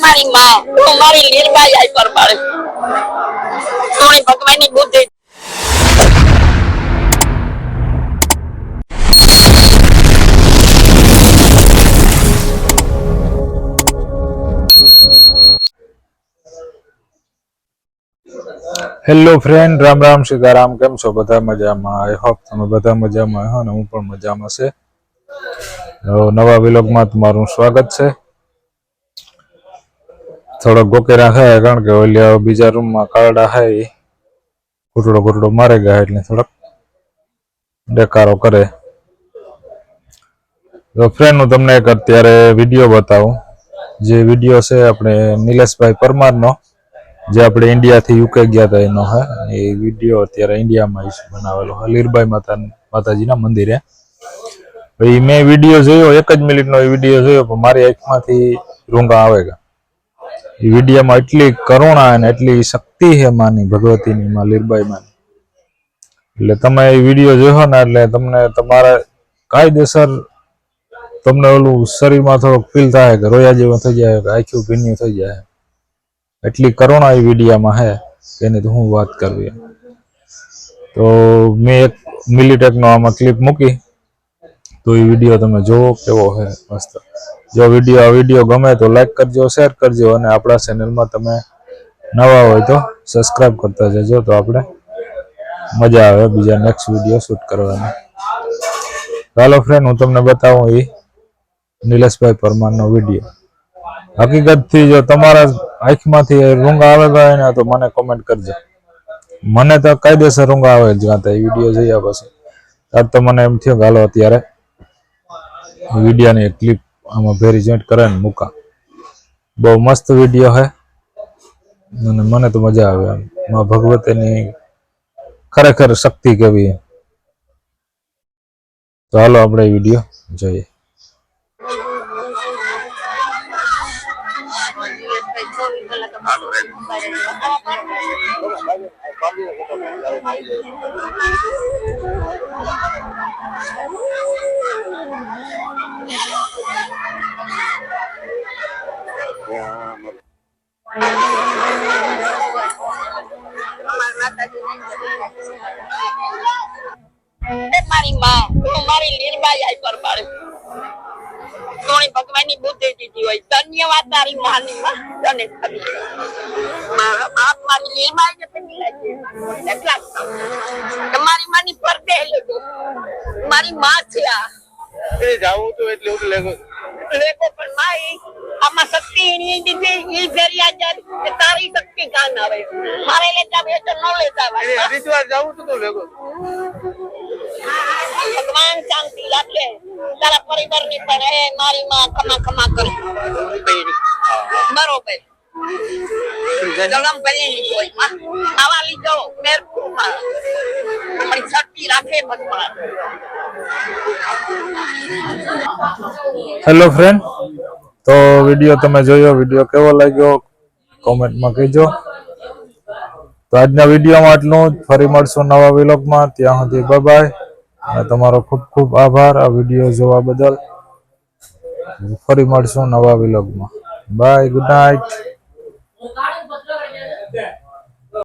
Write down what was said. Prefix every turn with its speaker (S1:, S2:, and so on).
S1: મારી માં તું મારી લીરબાઈ આઈ પર પાડે સોની ભગવાનની બુદ્ધિ
S2: હેલો ફ્રેન્ડ, રામ રામ સીતારામ. કેમ છો? બધા મજામાં? આઈ હોપ તમે બધા મજામાં હો ને હું પણ મજામાં છે. નવા વિલોગમાં તમારું સ્વાગત છે. થોડો ગોકેરા થાય કારણ કે ઓલી બીજા રૂમમાં કારડા હોય ઘૂંટડો મારે ગયા એટલે થોડોક ડેકારો કરે. તો ફ્રેન્ડ, હું તમને એક અત્યારે વિડીયો બતાવું. જે વિડીયો છે આપણે નિલેશભાઈ પરમારનો, જે આપણે ઇન્ડિયાથી યુકે ગયા હતા એનો હે. એ વિડીયો અત્યારે ઇન્ડિયામાં બનાવેલો હે, લીરબાઈ માતાજીના મંદિરે. મેં વિડીયો જોયો, 1 જ મિનિટનો એ વિડીયો જોયો, પણ મારી આંખમાંથી રૂંગા આવે ગયા. એ વિડીયોમાં એટલી કરુણા અને એટલી શક્તિ છે માની, ભગવતીની, માં લીરબાઈ માની. એટલે તમે એ વિડીયો જોયો ને એટલે તમને તમારા કાયદેસર તમને ઓલું શરીરમાં થોડુંક ફીલ થાય કે રોયા જેવું થઈ જાય, કે આખું ભીન્યું થઈ જાય. એટલી કરુણા એ વિડીયામાં હે કે એની તો હું વાત કરવી. તો મેં 1 મિલિટેકનો આમાં ક્લિપ મૂકી, તો એ વિડીયો તમે જોવો કેવો હે, મસ્ત. જો આ વિડીયો ગમે તો લાઈક કરજો, શેર કરજો, અને આપણા ચેનલમાં તમે નવા હોય તો સબસ્ક્રાઈબ કરતા જજો. તો આપણે મજા આવે બીજા નેક્સ્ટ વિડીયો શૂટ કરવાની. ચાલો ફ્રેન્ડ, હું તમને બતાવું એ નિલેશભાઈ પરમારનો વિડીયો. હકીકતથી જો તમારા આંખમાંથી રૂંગા આવે ગયા ને તો મને કોમેન્ટ કરજો. મને તો કાયદેસર રૂંગા આવે જ ગાતા એ વિડીયો જોયા પછી. આજ તો મને એમ થયું કે હાલો અત્યારે વિડીયોની એક ક્લિપ આમાં ભેરી જોઈન્ટ કરે ને મૂકા. બહુ મસ્ત વિડીયો હે અને મને તો મજા આવે. માં ભગવતીની ખરેખર શક્તિ કેવી. તો હાલો આપણે એ વિડીયો જોઈએ.
S1: મારી માં તું મારી લીરબાઈ આઈ પર પાડે સોની ભગવાનની બુદ્ધિ દીધી હોય. ધન્યવાદ તારી માની માં. તને મારા બાપ મારી લીરબાઈ ને પેલી લાગી એટલા તમારી માની પરદે લેગો મારી માં છે. આ
S3: એ જાવું તો એટલે હું લેગો
S1: પણ માઈ આમાં શક્તિ એની દીધી ઈ ફેરિયા જાય તારી શક્તિ કાન આવે. મારે લેતા બે તો ન લેતા
S3: એ હરિદ્વાર જાવું તો લેગો.
S1: ભગવાન શાંતિ રાખે તારા પરિવાર ની પણ. હે મારી માં ખમા કરે બરોબર. જલમ કરી કોઈ માં આવા લીધો મેર પણ શક્તિ રાખે ભગવાન.
S2: હેલો ફ્રેન્ડ, તો વિડીયો તમે જોયો, વિડીયો કેવો લાગ્યો કોમેન્ટમાં કહેજો. તો આજના વિડીયોમાં આટલું જ. ફરી મળશું નવા વિલોગમાં. ત્યાં સુધી બાય બાય અને તમારો ખૂબ ખૂબ આભાર આ વિડીયો જોવા બદલ. ફરી મળશું નવા વિલોગમાં. By, good night.